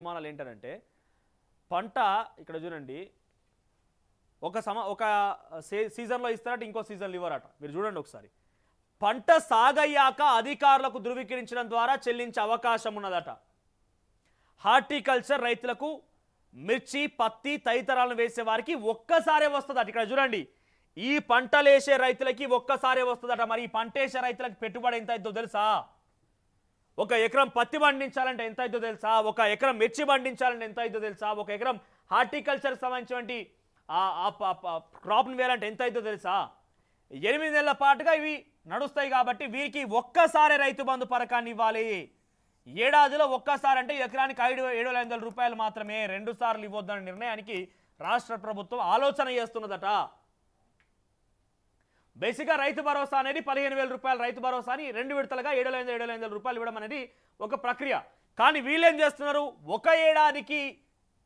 ఉపమానాలు ఏంటంటే పంట ఇక్కడ చూడండి ఒక సీజన్లో ఇస్తారట ఇంకో సీజన్లో ఇవ్వరట. మీరు చూడండి ఒకసారి. పంట సాగయ్యాక అధికారులకు ధృవీకరించడం ద్వారా చెల్లించే అవకాశం ఉన్నదట. హార్టికల్చర్ రైతులకు మిర్చి పత్తి తదితరాలను వేసే వారికి ఒక్కసారే వస్తుందట. ఇక్కడ చూడండి ఈ పంటలు వేసే రైతులకి ఒక్కసారే వస్తుందట. మరి ఈ పంట వేసే రైతులకు పెట్టుబడి ఎంత అవుతుందో తెలుసా? ఒక ఎకరం పత్తి పండించాలంటే ఎంత అవుతుందో తెలుసా? ఒక ఎకరం మిర్చి పండించాలంటే ఎంత అవుతుందో తెలుసా? ఒక ఎకరం హార్టికల్చర్కి సంబంధించినటువంటి క్రాప్ని వేయాలంటే ఎంత అవుతుందో తెలుసా? 8 నెలల పాటుగా ఇవి నడుస్తాయి కాబట్టి వీరికి ఒక్కసారి రైతు బంధు పథకాన్ని ఇవ్వాలి. ఏడాదిలో ఒక్కసారి అంటే ఎకరానికి 7,500 రూపాయలు మాత్రమే, 2 సార్లు ఇవ్వద్దన్న నిర్ణయానికి రాష్ట్ర ప్రభుత్వం ఆలోచన చేస్తున్నదట. బేసిక్గా రైతు భరోసా అనేది 15,000 రూపాయలు రైతు భరోసాని 2 విడతలుగా 7,500 రూపాయలు ఇవ్వడం అనేది ఒక ప్రక్రియ. కానీ వీళ్ళేం చేస్తున్నారు, ఒక ఏడాదికి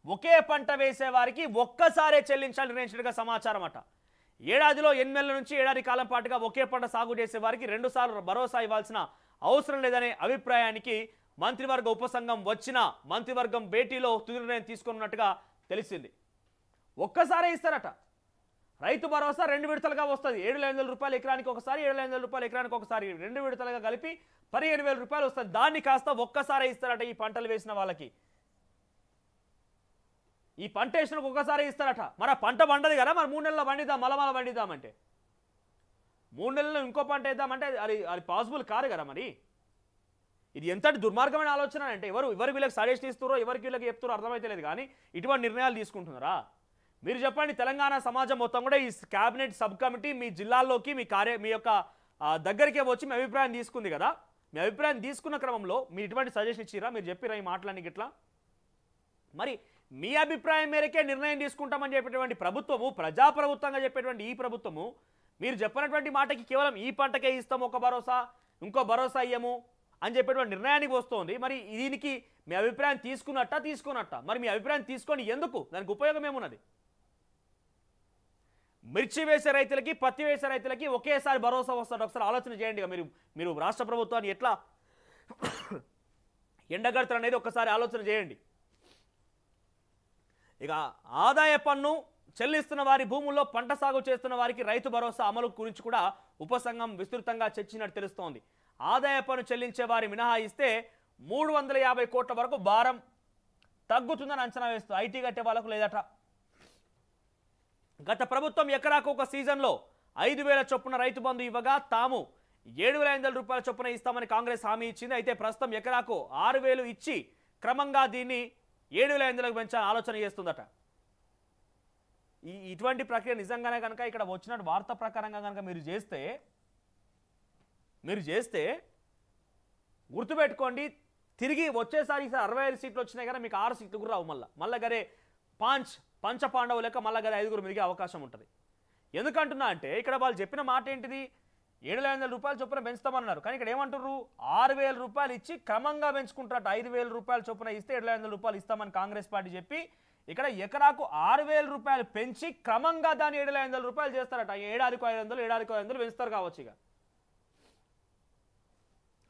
ఒకే పంట వేసే వారికి ఒక్కసారే చెల్లించాలని నిర్ణయించినట్టుగా సమాచారం అట. ఏడాదిలో 8 నెలల నుంచి ఏడాది కాలం పాటుగా ఒకే పంట సాగు చేసే వారికి 2 సార్లు భరోసా ఇవ్వాల్సిన అవసరం లేదనే అభిప్రాయానికి మంత్రివర్గ ఉపసంఘం వచ్చిన మంత్రివర్గం భేటీలో తుది నిర్ణయం తీసుకున్నట్టుగా తెలిసింది. ఒక్కసారే ఇస్తారట. రైతు భరోసా 2 విడతలుగా వస్తుంది. 7,500 రూపాయలు ఎకరానికి ఒకసారి, 7,500 రూపాయలు ఎకరానికి ఒకసారి, 2 విడతలుగా కలిపి 15,000 రూపాయలు వస్తుంది. దాన్ని కాస్త ఒక్కసారే ఇస్తారట ఈ పంటలు వేసిన వాళ్ళకి. ఈ పంట వేసినకు ఒక్కసారి ఇస్తారట. మరి ఆ పంట పండదు కదా, మరి 3 నెలల్లో పండిద్దాం, మలమల పండిద్దామంటే 3 నెలల్లో ఇంకో పంట వేద్దామంటే అది పాసిబుల్ కాదు కదా. మరి ఇది ఎంతటి దుర్మార్గమైన ఆలోచన అంటే ఎవరు వీళ్ళకి సజెషన్ ఇస్తారో ఎవరికి వీళ్ళకి చెప్తారో అర్థమైతే లేదు. కానీ ఇటువంటి నిర్ణయాలు తీసుకుంటున్నారా? మీరు చెప్పండి. తెలంగాణ సమాజం మొత్తం కూడా ఈ క్యాబినెట్ సబ్ కమిటీ మీ జిల్లాల్లోకి మీ యొక్క దగ్గరికే వచ్చి మీ అభిప్రాయం తీసుకుంది కదా. మీ అభిప్రాయం తీసుకున్న క్రమంలో మీరు ఇటువంటి సజెషన్ ఇచ్చిరా? మీరు చెప్పిరా ఈ మాటలన్నీ గిట్లా? మరి మీ అభిప్రాయం మేరకే నిర్ణయం తీసుకుంటామని చెప్పేటువంటి ప్రభుత్వము, ప్రజాప్రభుత్వంగా చెప్పేటువంటి ఈ ప్రభుత్వము మీరు చెప్పినటువంటి మాటకి కేవలం ఈ పంటకే ఇస్తాము ఒక భరోసా, ఇంకో భరోసా ఇయ్యము అని చెప్పేటువంటి నిర్ణయానికి వస్తుంది. మరి దీనికి మీ అభిప్రాయం తీసుకున్నట్ట? మరి మీ అభిప్రాయం తీసుకొని ఎందుకు? దానికి ఉపయోగం ఏమున్నది? మిర్చి వేసే రైతులకి పత్తి వేసే రైతులకి ఒకేసారి భరోసా వస్తుంది. ఒకసారి ఆలోచన చేయండి. మీరు రాష్ట్ర ప్రభుత్వాన్ని ఎట్లా ఎండగడతారు అనేది ఒకసారి ఆలోచన చేయండి. ఇక ఆదాయ పన్ను చెల్లిస్తున్న వారి భూముల్లో పంట సాగు చేస్తున్న వారికి రైతు భరోసా అమలు గురించి కూడా ఉపసంఘం విస్తృతంగా చర్చించినట్టు తెలుస్తోంది. ఆదాయ పన్ను చెల్లించే వారి మినహాయిస్తే 350 కోట్ల వరకు భారం తగ్గుతుందని అంచనా వేస్తూ ఐటీ కట్టే వాళ్ళకు లేదట. గత ప్రభుత్వం ఎకరాకు ఒక సీజన్లో 5,000 చొప్పున రైతు బంధు ఇవ్వగా తాము 7,500 రూపాయల చొప్పున ఇస్తామని కాంగ్రెస్ హామీ ఇచ్చింది. అయితే ప్రస్తుతం ఎకరాకు 6,000 ఇచ్చి క్రమంగా దీన్ని 7,500కు పెంచాలని ఆలోచన చేస్తుందట. ఇటువంటి ప్రక్రియ నిజంగానే కనుక ఇక్కడ వచ్చిన వార్త ప్రకారంగా కనుక మీరు చేస్తే గుర్తుపెట్టుకోండి, తిరిగి వచ్చేసారి 65 సీట్లు వచ్చినాయి కదా, మీకు 6 సీట్లు కూడా రావు. మళ్ళీ గరే పంచ పాండవు లెక్క మళ్ళీ గదే 5 మిరిగే అవకాశం ఉంటుంది. ఎందుకంటున్నా అంటే ఇక్కడ వాళ్ళు చెప్పిన మాట ఏంటిది, 7,500 రూపాయలు చొప్పున పెంచుతామన్నారు. కానీ ఇక్కడ ఏమంటారు, 6,000 రూపాయలు ఇచ్చి క్రమంగా పెంచుకుంటారట. 5,000 రూపాయలు చొప్పున ఇస్తే 7,500 రూపాయలు ఇస్తామని కాంగ్రెస్ పార్టీ చెప్పి ఇక్కడ ఎకరాకు 6,000 రూపాయలు పెంచి క్రమంగా దాన్ని 7,500 రూపాయలు చేస్తారట. ఏడాదికి 500 పెంచుతారు కావచ్చు. ఇక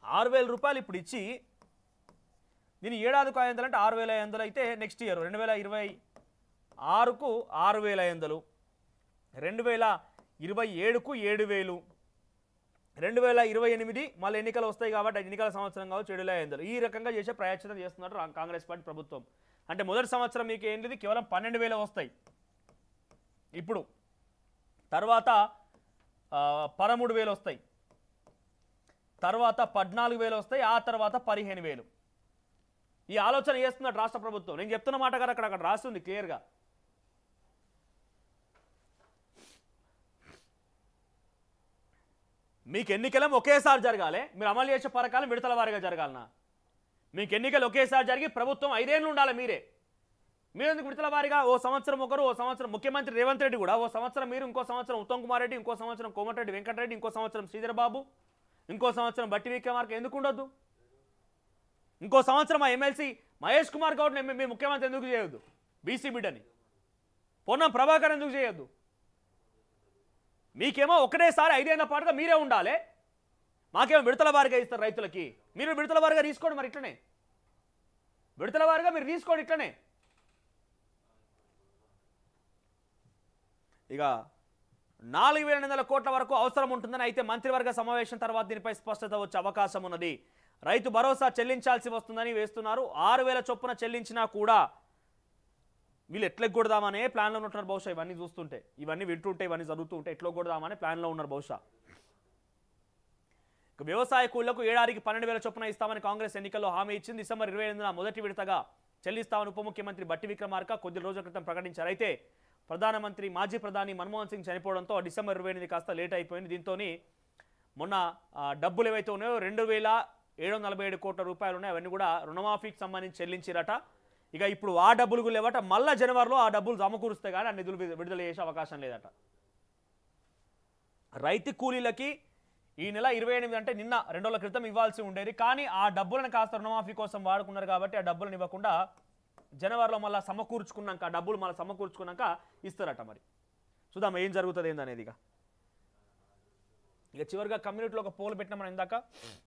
6,000 రూపాయలు ఇప్పుడు ఇచ్చి దీన్ని ఏడాదికి 500 అంటే 6,500 అయితే నెక్స్ట్ ఇయర్ 2026కు 6,500, 2027కు 7,000, 2028 మళ్ళీ ఎన్నికలు వస్తాయి కాబట్టి ఎన్నికల సంవత్సరం కావచ్చు 7,500. ఈ రకంగా చేసే ప్రయత్నం చేస్తున్నారు కాంగ్రెస్ పార్టీ ప్రభుత్వం. అంటే మొదటి సంవత్సరం మీకు ఏంటిది కేవలం 12,000 వస్తాయి. ఇప్పుడు తర్వాత 13,000 వస్తాయి, తర్వాత 14,000 వస్తాయి, ఆ తర్వాత 15,000. ఈ ఆలోచన చేస్తున్నట్టు రాష్ట్ర ప్రభుత్వం. నేను చెప్తున్న మాట కదా అక్కడ రాస్తుంది క్లియర్గా. మీకు ఎన్నికలం ఒకేసారి జరగాలి, మీరు అమలు చేసే పథకాలు విడతల వారీగా జరగాలనా? మీకు ఎన్నికలు ఒకేసారి జరిగి ప్రభుత్వం 5 ఏళ్ళు ఉండాలి. మీరెందుకు విడతల వారీగా ఓ సంవత్సరం ఒకరు, ఓ సంవత్సరం ముఖ్యమంత్రి రేవంత్ రెడ్డి కూడా, ఓ సంవత్సరం మీరు, ఇంకో సంవత్సరం ఉత్తమ్ కుమార్ రెడ్డి, ఇంకో సంవత్సరం కోమటిరెడ్డి వెంకటరెడ్డి, ఇంకో సంవత్సరం శ్రీధర్ బాబు, ఇంకో సంవత్సరం బట్టి విక్రమార్క ఎందుకు ఉండొద్దు? ఇంకో సంవత్సరం మా ఎమ్మెల్సీ మహేష్ కుమార్ గౌడ్ని మీ ముఖ్యమంత్రి ఎందుకు చేయొద్దు? బీసీ బిడ్డని పొన్నం ప్రభాకర్ ఎందుకు చేయొద్దు? మీకేమో ఒకటేసారి 5 ఏళ్ల పాటుగా మీరే ఉండాలి, మాకేమో విడతల వారీగా ఇస్తారు రైతులకి. మీరు విడతల వారీగా తీసుకోండి. మరి ఇట్లనే విడతల వారిగా మీరు తీసుకోండి ఇట్లనే. ఇక 4,800 కోట్ల వరకు అవసరం ఉంటుందని, అయితే మంత్రివర్గ సమావేశం తర్వాత దీనిపై స్పష్టత వచ్చే అవకాశం ఉన్నది. రైతు భరోసా చెల్లించాల్సి వస్తుందని వేస్తున్నారు. 6,000 చొప్పున చెల్లించినా కూడా వీళ్ళు ఎట్లా కొడదామనే ప్లాన్లో ఉంటున్నారు బహుశా. ఇవన్నీ చూస్తుంటే, ఇవన్నీ వింటుంటే, ఇవన్నీ చదువుతూ ఉంటే ఎట్లా కొడదామనే ప్లాన్లో ఉన్నారు బహుశా. వ్యవసాయ కూలీలకు ఏడాదికి 12,000 చొప్పున ఇస్తామని కాంగ్రెస్ ఎన్నికల్లో హామీ ఇచ్చింది. డిసెంబర్ 28న మొదటి విడతగా చెల్లిస్తామని ఉప ముఖ్యమంత్రి బట్టి విక్రమార్క కొద్ది రోజుల క్రితం ప్రకటించారు. అయితే మాజీ ప్రధాని మన్మోహన్ సింగ్ చనిపోవడంతో డిసెంబర్ 28 కాస్త లేట్ అయిపోయింది. దీంతో మొన్న డబ్బులు ఏవైతే ఉన్నాయో 2,747 కోట్ల రూపాయలు ఉన్నాయి, అవన్నీ కూడా రుణమాఫీకి సంబంధించి చెల్లించిరట. ఇక ఇప్పుడు ఆ డబ్బులు లేవట. మళ్ళా జనవరిలో ఆ డబ్బులు సమకూరుస్తే కానీ ఆ నిధులు విడుదల చేసే అవకాశం లేదట. రైతు కూలీలకి ఈ నెల 28 అంటే నిన్న 2 రోజుల క్రితం ఇవ్వాల్సి ఉండేది. కానీ ఆ డబ్బులను కాస్త రుణమాఫీ కోసం వాడుకున్నారు కాబట్టి ఆ డబ్బులను ఇవ్వకుండా జనవరిలో మళ్ళీ సమకూర్చుకున్నాక, ఆ డబ్బులు మళ్ళీ సమకూర్చుకున్నాక ఇస్తారట. మరి చూద్దాం ఏం జరుగుతుంది ఏందనేది. ఇక చివరిగా కమ్యూనిటీలో ఒక పోల్ పెట్టినా మనం ఇందాక.